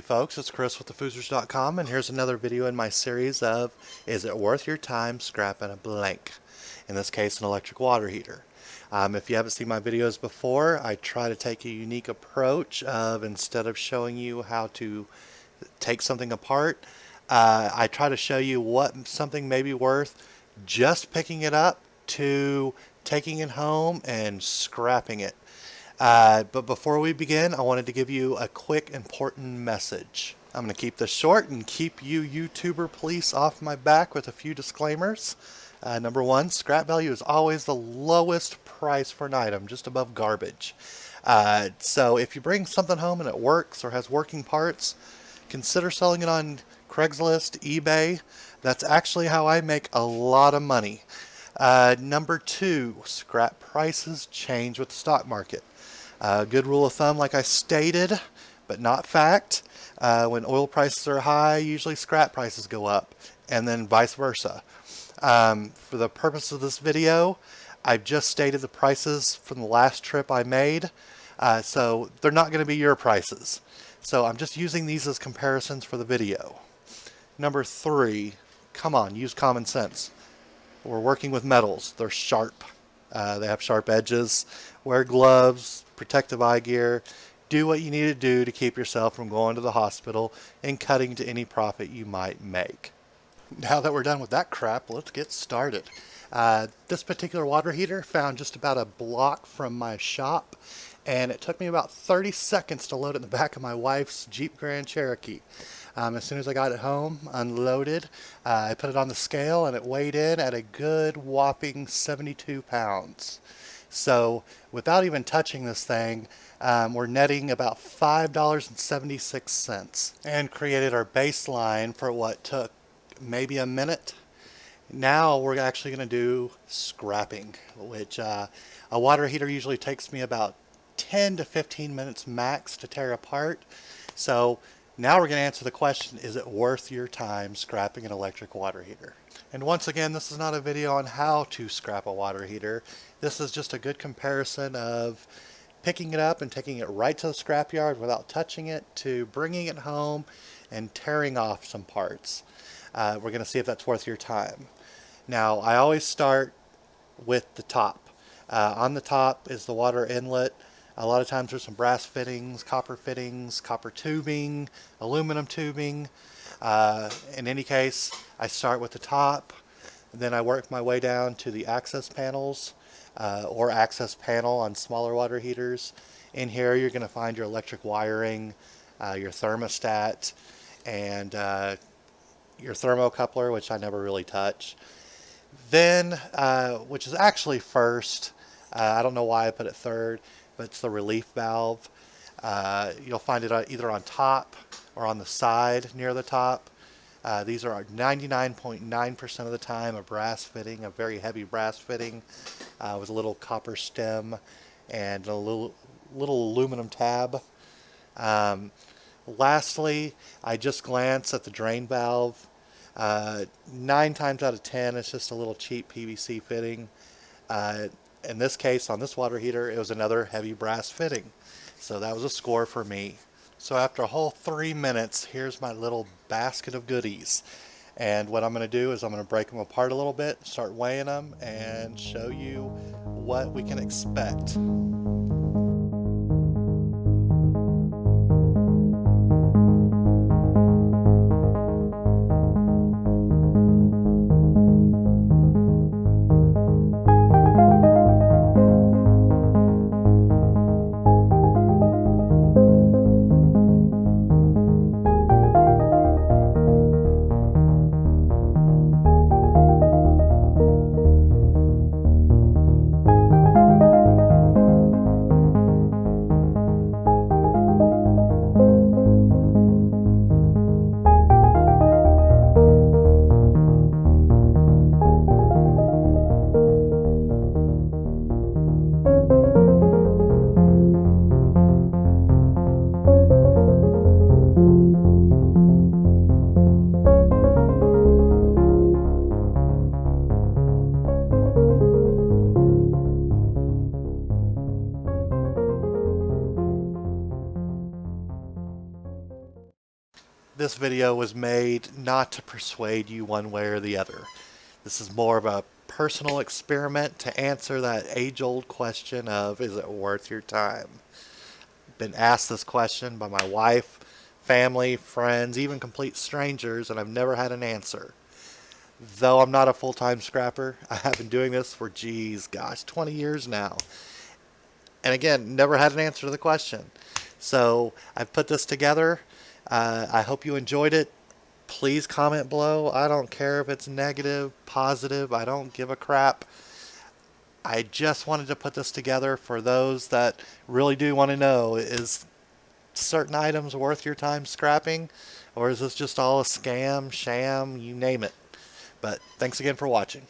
folks, it's Chris with thefoozers.com, and here's another video in my series of Is It Worth Your Time Scrapping a Blank? In this case, an electric water heater. If you haven't seen my videos before, I try to take a unique approach of, instead of showing you how to take something apart, I try to show you what something may be worth just picking it up to taking it home and scrapping it. But before we begin, I wanted to give you a quick important message. I'm going to keep this short and keep you YouTuber police off my back with a few disclaimers. Number one, scrap value is always the lowest price for an item, just above garbage. So if you bring something home and it works or has working parts, consider selling it on Craigslist, eBay. That's actually how I make a lot of money. Number two, scrap prices change with the stock market. Good rule of thumb, like I stated, but not fact. When oil prices are high, usually scrap prices go up, and then vice versa. For the purpose of this video, I've just stated the prices from the last trip I made, so they're not going to be your prices. So I'm just using these as comparisons for the video. Number three, come on, use common sense. We're working with metals. They're sharp. They have sharp edges. Wear gloves, protective eye gear. Do what you need to do to keep yourself from going to the hospital and cutting to any profit you might make. Now that we're done with that crap, let's get started. This particular water heater found just about a block from my shop, and it took me about 30 seconds to load it in the back of my wife's Jeep Grand Cherokee. As soon as I got it home, unloaded, I put it on the scale and it weighed in at a good whopping 72 pounds. So without even touching this thing, we're netting about $5.76 and created our baseline for what took maybe a minute. Now we're actually going to do scrapping, which a water heater usually takes me about 10 to 15 minutes max to tear apart. So now we're going to answer the question, is it worth your time scrapping an electric water heater? And once again, this is not a video on how to scrap a water heater. This is just a good comparison of picking it up and taking it right to the scrapyard without touching it to bringing it home and tearing off some parts. We're going to see if that's worth your time. Now, I always start with the top. On the top is the water inlet. A lot of times there's some brass fittings, copper tubing, aluminum tubing. In any case, I start with the top, then I work my way down to the access panels or access panel on smaller water heaters. In here you're going to find your electric wiring, your thermostat, and your thermocoupler, which I never really touch. Then, which is actually first, I don't know why I put it third, but it's the relief valve. You'll find it either on top or on the side near the top. These are 99.9% of the time a brass fitting, a very heavy brass fitting with a little copper stem and a little aluminum tab. Lastly, I just glance at the drain valve. 9 times out of 10, it's just a little cheap PVC fitting. In this case, on this water heater, it was another heavy brass fitting. So that was a score for me. So after a whole 3 minutes, here's my little basket of goodies. And what I'm going to do is I'm going to break them apart a little bit, start weighing them, and show you what we can expect. this video was made not to persuade you one way or the other. This is more of a personal experiment to answer that age-old question of, is it worth your time? Been asked this question by my wife, family, friends, even complete strangers, and I've never had an answer. Though I'm not a full-time scrapper, I have been doing this for, 20 years now. And again, never had an answer to the question. So I've put this together. I hope you enjoyed it. Please comment below. I don't care if it's negative, positive. I don't give a crap. I just wanted to put this together for those that really do want to know, is certain items worth your time scrapping? Or is this just all a scam, sham, you name it? But thanks again for watching.